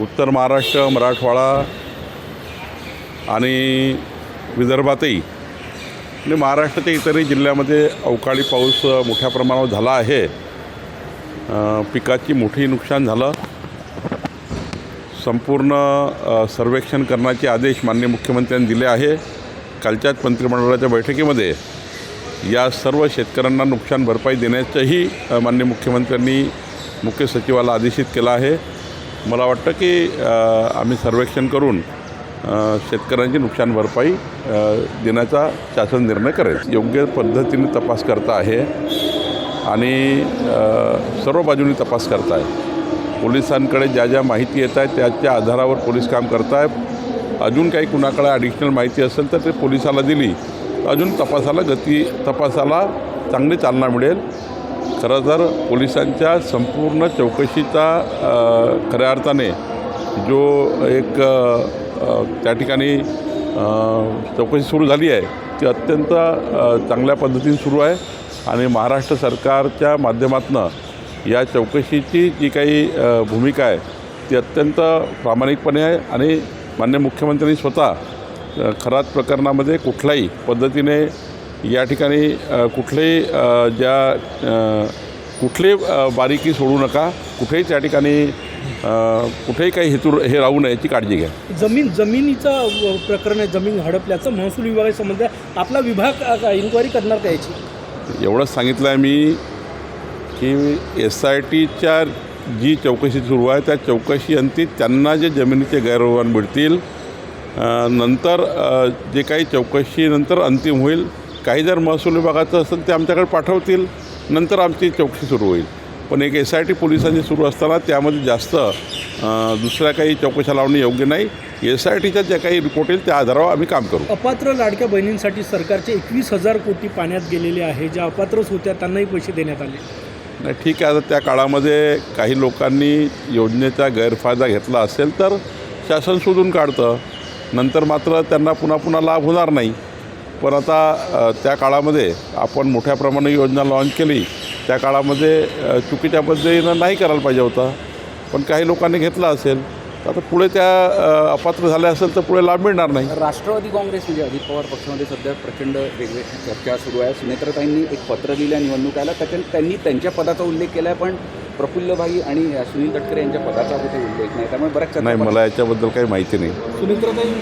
उत्तर महाराष्ट्र, मराठवाडा आणि विदर्भातही आणि महाराष्ट्राच्या इतरही जिल्ह्यामध्ये अवकाळी पाऊस मोठ्या प्रमाणावर झाला आहे. पिकाची मोठी नुकसान झालं. संपूर्ण सर्वेक्षण करण्याचे आदेश माननीय मुख्यमंत्र्यांनी दिले आहे. कालच्याच मंत्रिमंडळाच्या बैठकीमध्ये या सर्व शेतकऱ्यांना नुकसान भरपाई देण्याचंही माननीय मुख्यमंत्र्यांनी मुख्य सचिवाला आदेशित केलं आहे. मला वाटतं की आम्ही सर्वेक्षण करून शेतकऱ्यांची नुकसान भरपाई देण्याचा शासन निर्णय करेल. योग्य पद्धतीने तपास करता आहे आणि सर्व बाजूंनी तपास करत आहे. पोलिसांकडे ज्या ज्या माहिती येत आहे त्याच्या आधारावर पोलीस काम करत आहे. अजून काही कुणाकडे ॲडिशनल माहिती असेल तर ते पोलिसाला दिली अजून तपासाला चांगली चालना मिळेल. खरं तर पोलिसांच्या संपूर्ण चौकशीचा खऱ्या अर्थाने जो एक त्या ठिकाणी चौकशी सुरू झाली आहे ती अत्यंत चांगल्या पद्धतीने सुरू आहे आणि महाराष्ट्र सरकारच्या माध्यमातून या चौकशीची जी काही भूमिका आहे ती अत्यंत प्रामाणिकपणे आहे आणि माननीय मुख्यमंत्र्यांनी स्वतः खराच प्रकरणामध्ये कुठल्याही पद्धतीने या ठिकाणी कुठली बारीकी सोडू नका. कुठेही त्या ठिकाणी कुठेही काही हे राहू नये याची काळजी घ्या. जमिनीचं प्रकरण आहे. जमीन हडपल्याचं महसूल विभागासंबंधी आपला विभाग इन्क्वायरी करणार का याची? एवढंच सांगितलं आहे मी की SITच्या जी चौकशी सुरू आहे त्या चौकशीअंती त्यांना जे जमिनीचे गैरव्यवहार मिळतील नंतर जे काही चौकशीनंतर अंतिम होईल. काही जर महसूल विभागाचं असेल ते आमच्याकडे पाठवतील नंतर आमची चौकशी सुरू होईल. पण एक SIT पोलिसांची सुरू असताना त्यामध्ये जास्त दुसऱ्या काही चौकशा लावणे योग्य नाही. SITच्या ज्या काही रिपोर्ट येईल त्या आधारावर आम्ही काम करू. अपात्र लाडक्या बहिणींसाठी सरकारचे 21,000 कोटी पाण्यात गेलेले आहे. ज्या अपात्रच होत्या त्यांनाही पैसे देण्यात आले. नाही ठीक आहे. आता त्या काळामध्ये काही लोकांनी योजनेचा गैरफायदा घेतला असेल तर शासन शोधून काढतं. नंतर मात्र त्यांना पुन्हा लाभ होणार नाही. पण आता त्या काळामध्ये आपण मोठ्या प्रमाणात योजना लॉन्च केली. त्या काळामध्ये चुकीच्या पद्धतीनं नाही करायला पाहिजे होता पण काही लोकांनी घेतला असेल तर आता पुढे त्या अपात्र झाल्या असेल तर पुढे लाभ मिळणार नाही. राष्ट्रवादी काँग्रेस म्हणजे अजित पवार पक्षामध्ये सध्या प्रचंड वेगवेगळी चर्चा सुरू आहे. सुनेत्राताईंनी एक पत्र लिहिलं निवडणुकाला त्यांनी त्यांच्या पदाचा उल्लेख केला आहे पण प्रफुल्लभाई आणि सुनील तटकरे यांच्या पदाचा कुठे उल्लेख नाही. त्यामुळे बऱ्याच नाही मला याच्याबद्दल काही माहिती नाही. सुनेत्राताई